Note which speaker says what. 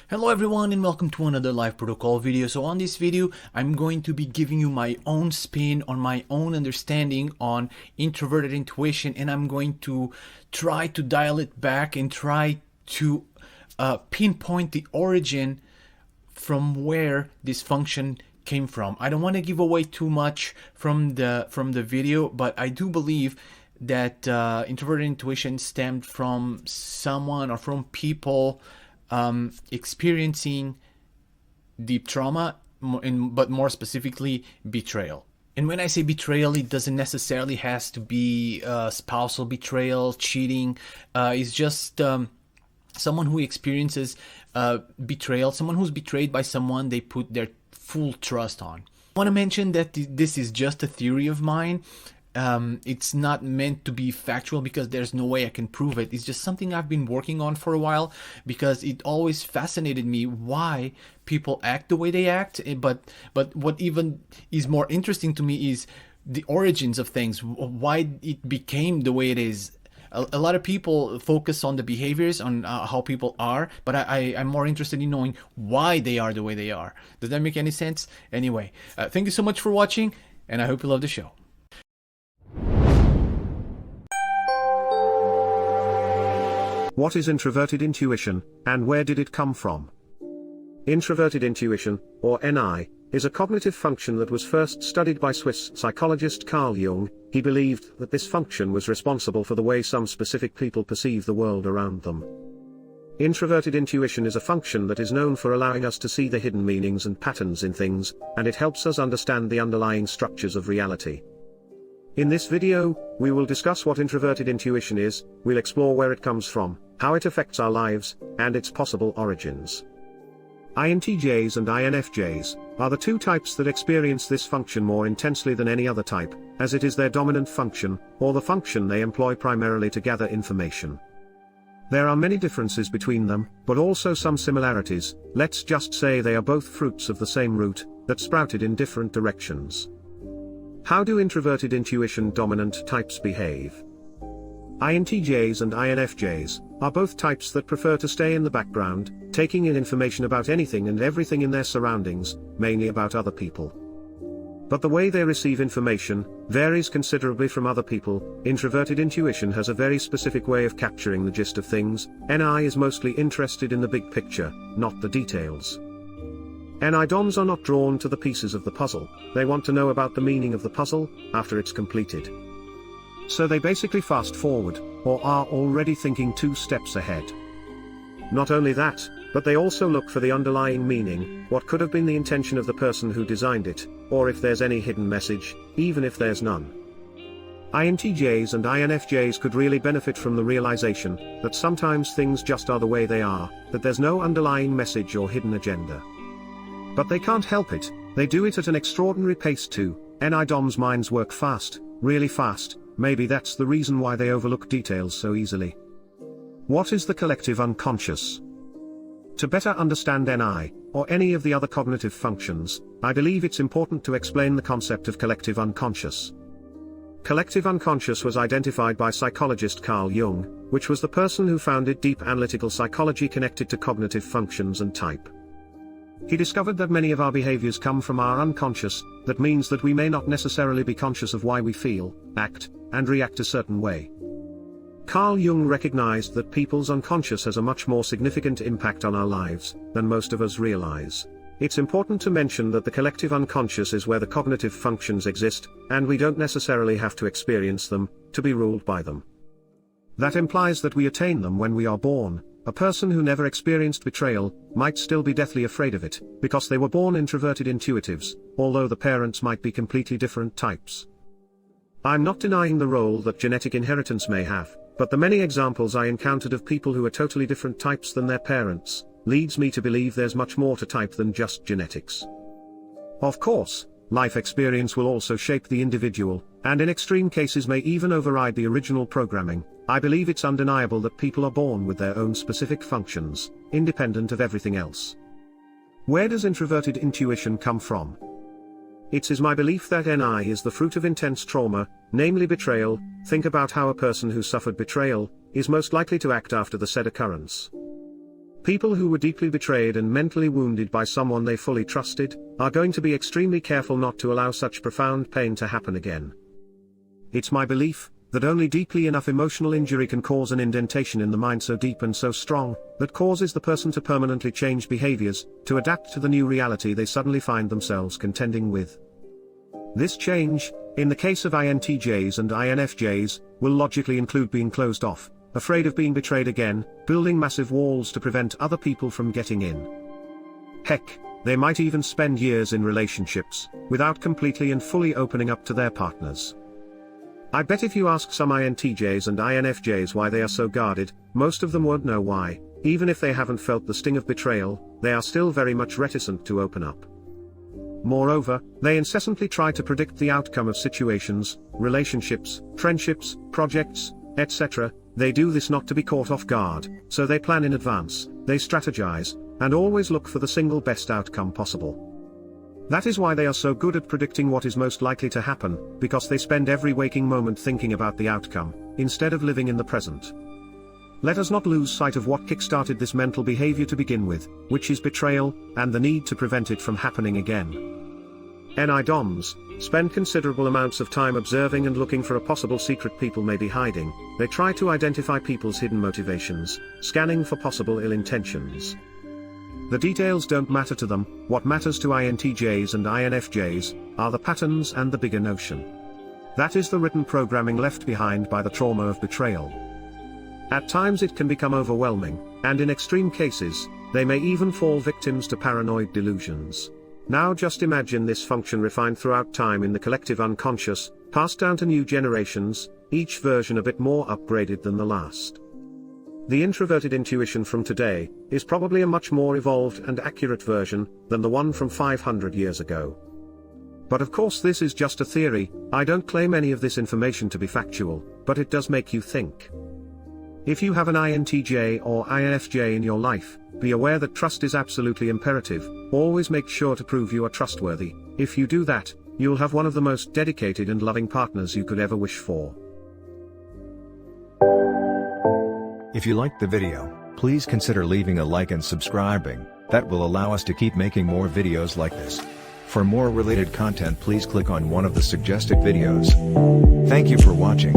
Speaker 1: Hello everyone and welcome to another live protocol video. So on this video, I'm going to be giving you my own spin on my own understanding on introverted intuition, and I'm going to try to dial it back and try to pinpoint the origin from where this function came from. I don't want to give away too much from the video, but I do believe that introverted intuition stemmed from someone or from people experiencing deep trauma, but more specifically betrayal. And when I say betrayal, it doesn't necessarily has to be spousal betrayal, cheating. It's just someone who experiences betrayal, someone who's betrayed by someone they put their full trust on. I want to mention that this is just a theory of mine. It's not meant to be factual because there's no way I can prove it. It's just something I've been working on for a while because it always fascinated me why people act the way they act. But what even is more interesting to me is the origins of things, why it became the way it is. A lot of people focus on the behaviors, on how people are, but I'm more interested in knowing why they are the way they are. Does that make any sense? Anyway, thank you so much for watching, and I hope you love the show.
Speaker 2: What is introverted intuition, and where did it come from? Introverted intuition, or NI, is a cognitive function that was first studied by Swiss psychologist Carl Jung. He believed that this function was responsible for the way some specific people perceive the world around them. Introverted intuition is a function that is known for allowing us to see the hidden meanings and patterns in things, and it helps us understand the underlying structures of reality. In this video, we will discuss what introverted intuition is, we'll explore where it comes from, how it affects our lives, and its possible origins. INTJs and INFJs are the two types that experience this function more intensely than any other type, as it is their dominant function, or the function they employ primarily to gather information. There are many differences between them, but also some similarities. Let's just say they are both fruits of the same root, that sprouted in different directions. How do introverted intuition dominant types behave? INTJs and INFJs are both types that prefer to stay in the background, taking in information about anything and everything in their surroundings, mainly about other people. But the way they receive information varies considerably from other people. Introverted intuition has a very specific way of capturing the gist of things. NI is mostly interested in the big picture, not the details. NI-DOMs are not drawn to the pieces of the puzzle, they want to know about the meaning of the puzzle after it's completed. So they basically fast forward, or are already thinking 2 steps ahead. Not only that, but they also look for the underlying meaning, what could have been the intention of the person who designed it, or if there's any hidden message, even if there's none. INTJs and INFJs could really benefit from the realization that sometimes things just are the way they are, that there's no underlying message or hidden agenda. But they can't help it, they do it at an extraordinary pace too. NI-DOMs' minds work fast, really fast, maybe that's the reason why they overlook details so easily. What is the collective unconscious? To better understand NI, or any of the other cognitive functions, I believe it's important to explain the concept of collective unconscious. Collective unconscious was identified by psychologist Carl Jung, which was the person who founded deep analytical psychology connected to cognitive functions and type. He discovered that many of our behaviors come from our unconscious. That means that we may not necessarily be conscious of why we feel, act, and react a certain way. Carl Jung recognized that people's unconscious has a much more significant impact on our lives than most of us realize. It's important to mention that the collective unconscious is where the cognitive functions exist, and we don't necessarily have to experience them to be ruled by them. That implies that we attain them when we are born. A person who never experienced betrayal might still be deathly afraid of it, because they were born introverted intuitives, although the parents might be completely different types. I'm not denying the role that genetic inheritance may have, but the many examples I encountered of people who are totally different types than their parents leads me to believe there's much more to type than just genetics. Of course, life experience will also shape the individual, and in extreme cases may even override the original programming. I believe it's undeniable that people are born with their own specific functions, independent of everything else. Where does introverted intuition come from? It is my belief that NI is the fruit of intense trauma, namely betrayal. Think about how a person who suffered betrayal is most likely to act after the said occurrence. People who were deeply betrayed and mentally wounded by someone they fully trusted, are going to be extremely careful not to allow such profound pain to happen again. It's my belief that only deeply enough emotional injury can cause an indentation in the mind so deep and so strong, that causes the person to permanently change behaviors, to adapt to the new reality they suddenly find themselves contending with. This change, in the case of INTJs and INFJs, will logically include being closed off, afraid of being betrayed again, building massive walls to prevent other people from getting in. Heck, they might even spend years in relationships, without completely and fully opening up to their partners. I bet if you ask some INTJs and INFJs why they are so guarded, most of them won't know why. Even if they haven't felt the sting of betrayal, they are still very much reticent to open up. Moreover, they incessantly try to predict the outcome of situations, relationships, friendships, projects, etc. They do this not to be caught off guard, so they plan in advance, they strategize, and always look for the single best outcome possible. That is why they are so good at predicting what is most likely to happen, because they spend every waking moment thinking about the outcome, instead of living in the present. Let us not lose sight of what kick-started this mental behavior to begin with, which is betrayal, and the need to prevent it from happening again. NI-DOMs spend considerable amounts of time observing and looking for a possible secret people may be hiding. They try to identify people's hidden motivations, scanning for possible ill intentions. The details don't matter to them. What matters to INTJs and INFJs are the patterns and the bigger notion. That is the written programming left behind by the trauma of betrayal. At times it can become overwhelming, and in extreme cases, they may even fall victims to paranoid delusions. Now just imagine this function refined throughout time in the collective unconscious, passed down to new generations, each version a bit more upgraded than the last. The introverted intuition from today is probably a much more evolved and accurate version than the one from 500 years ago. But of course this is just a theory. I don't claim any of this information to be factual, but it does make you think. If you have an INTJ or INFJ in your life, be aware that trust is absolutely imperative. Always make sure to prove you are trustworthy. If you do that, you'll have one of the most dedicated and loving partners you could ever wish for.
Speaker 3: If you liked the video, please consider leaving a like and subscribing. That will allow us to keep making more videos like this. For more related content, please click on one of the suggested videos. Thank you for watching.